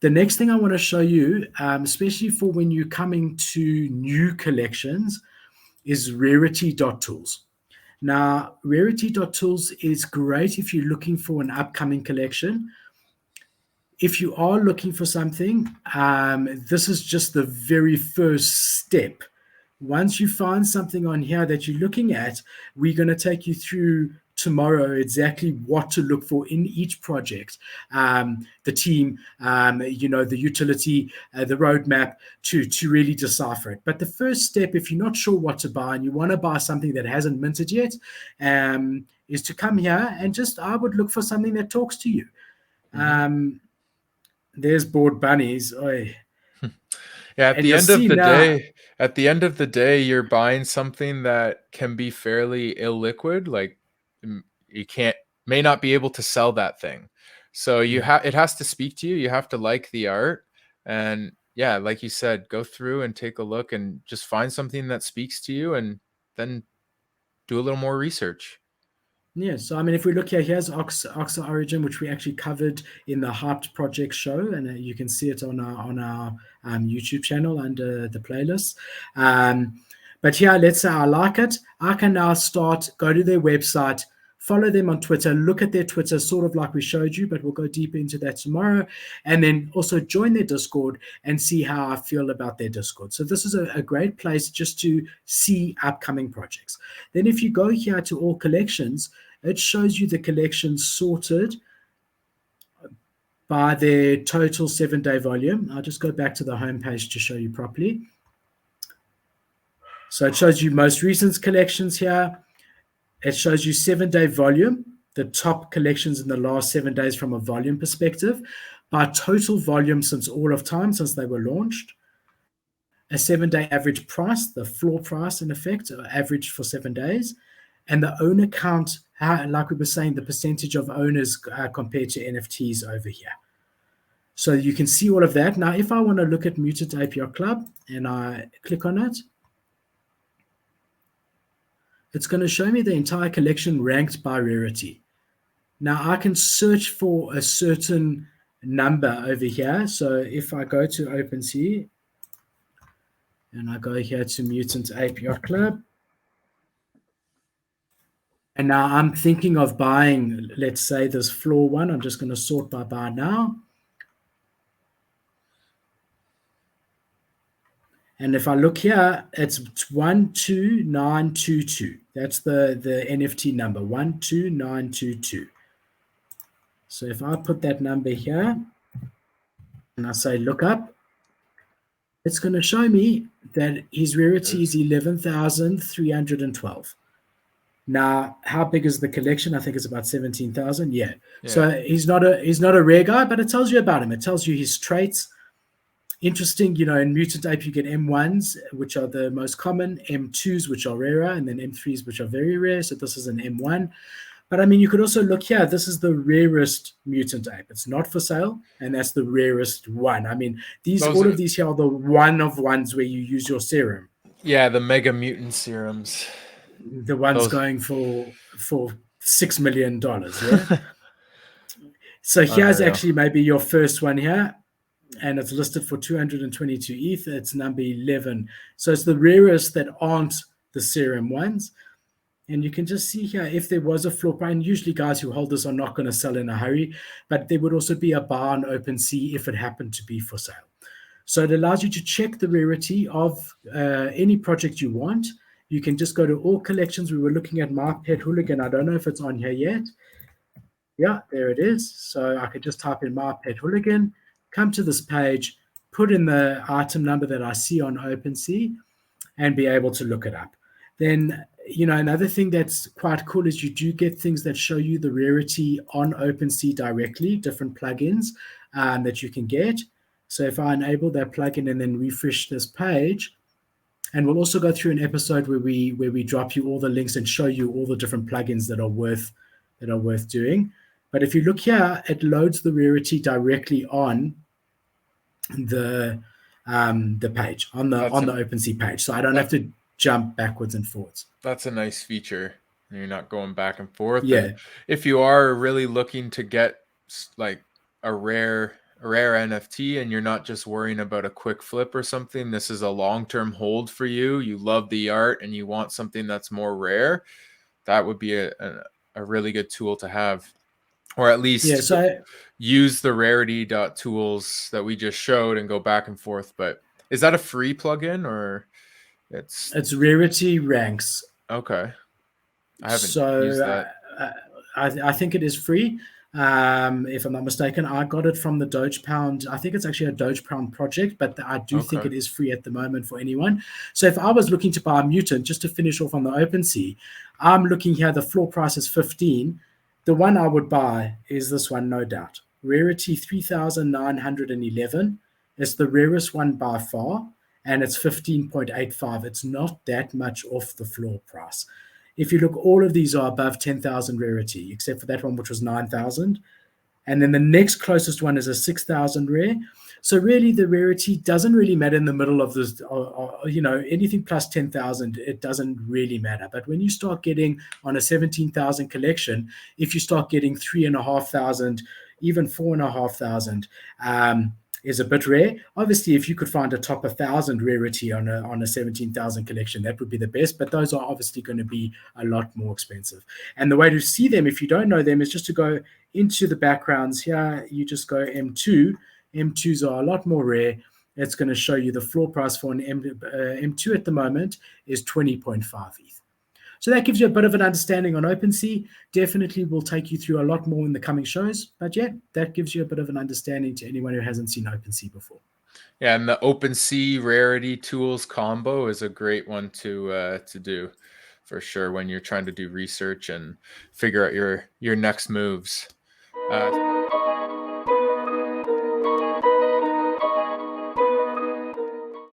The next thing I want to show you, especially for when you're coming to new collections, is Rarity.Tools. Now, Rarity.Tools is great if you're looking for an upcoming collection. If you are looking for something, this is just the very first step. Once you find something on here that you're looking at, we're going to take you through tomorrow exactly what to look for in each project, the team, the utility, the roadmap to really decipher it. But the first step, if you're not sure what to buy and you want to buy something that hasn't minted yet, is to come here and I would look for something that talks to you. There's bored bunnies. Oy. Yeah, at the end of the day, you're buying something that can be fairly illiquid. Like you may not be able to sell that thing. So it has to speak to you. You have to like the art. And yeah, like you said, go through and take a look and just find something that speaks to you and then do a little more research. Yeah, so I mean, if we look here, here's Oxa Origin, which we actually covered in the Hyped Project show, and you can see it on our YouTube channel under the playlist. But here, let's say I like it. I can now go to their website, follow them on Twitter, look at their Twitter, sort of like we showed you, but we'll go deeper into that tomorrow. And then also join their Discord and see how I feel about their Discord. So this is a great place just to see upcoming projects. Then if you go here to all collections, it shows you the collections sorted by their total 7-day volume. I'll just go back to the homepage to show you properly. So it shows you most recent collections here. It shows you 7-day volume, the top collections in the last 7 days from a volume perspective, by total volume since all of time, since they were launched. A 7-day average price, the floor price in effect, average for 7 days, and the owner count, like we were saying, the percentage of owners compared to NFTs over here. So you can see all of that. Now, if I want to look at Mutant APR Club and I click on it, it's going to show me the entire collection ranked by rarity. Now, I can search for a certain number over here. So if I go to OpenSea and I go here to Mutant APR Club, and now I'm thinking of buying, let's say, this floor one. I'm just going to sort by buy now. And if I look here, it's 12922. That's the NFT number, 12922. So if I put that number here and I say look up, it's going to show me that his rarity is 11,312. Now, how big is the collection? I think it's about 17,000. Yeah. So he's not a rare guy, but it tells you about him. It tells you his traits. Interesting, in Mutant Ape, you get M1s, which are the most common, M2s, which are rarer, and then M3s, which are very rare. So this is an M1. But I mean, you could also look here. This is the rarest Mutant Ape. It's not for sale, and that's the rarest one. I mean, all of these here are the one of ones where you use your serum. Yeah, the Mega Mutant serums. The ones going for $6 million. Yeah. So here's actually maybe your first one here. And it's listed for 222 ETH. It's number 11. So it's the rarest that aren't the serum ones. And you can just see here, if there was a floor price, and usually guys who hold this are not going to sell in a hurry, but there would also be a bar on OpenSea if it happened to be for sale. So it allows you to check the rarity of any project you want. You can just go to all collections. We were looking at My Pet Hooligan. I don't know if it's on here yet. Yeah, there it is. So I could just type in My Pet Hooligan, come to this page, put in the item number that I see on OpenSea, and be able to look it up. Then, another thing that's quite cool is you do get things that show you the rarity on OpenSea directly, different plugins that you can get. So if I enable that plugin and then refresh this page, and we'll also go through an episode where we drop you all the links and show you all the different plugins that are worth doing. But if you look here, it loads the rarity directly on the page, on the OpenSea page. So I don't have to jump backwards and forwards. That's a nice feature. You're not going back and forth. Yeah. And if you are really looking to get like a rare rare NFT and you're not just worrying about a quick flip or something, this is a long-term hold for you, you love the art and you want something that's more rare, that would be a really good tool to have. Or at least use the Rarity.Tools that we just showed and go back and forth. But is that a free plugin or it's Rarity Ranks? Okay. I haven't used that. I think it is free. If I'm not mistaken, I got it from the Doge Pound. I think it's actually a Doge Pound project, but I do think it is free at the moment for anyone. So if I was looking to buy a mutant, just to finish off on the OpenSea, I'm looking here, the floor price is 15. The one I would buy is this one, no doubt. Rarity 3911. It's the rarest one by far, and it's 15.85. It's not that much off the floor price. If you look, all of these are above 10,000 rarity, except for that one, which was 9,000. And then the next closest one is a 6,000 rare. So really, the rarity doesn't really matter in the middle of this, anything plus 10,000, it doesn't really matter. But when you start getting on a 17,000 collection, if you start getting 3,500, even 4,500, is a bit rare. Obviously, if you could find a top 1,000 rarity on a 17,000 collection, that would be the best. But those are obviously going to be a lot more expensive. And the way to see them, if you don't know them, is just to go into the backgrounds here. You just go M2. M2s are a lot more rare. It's going to show you the floor price for an M2 at the moment is 20.5 ETH. So that gives you a bit of an understanding on OpenSea. Definitely will take you through a lot more in the coming shows. But yeah, that gives you a bit of an understanding to anyone who hasn't seen OpenSea before. Yeah, and the OpenSea Rarity.Tools combo is a great one to do for sure when you're trying to do research and figure out your next moves.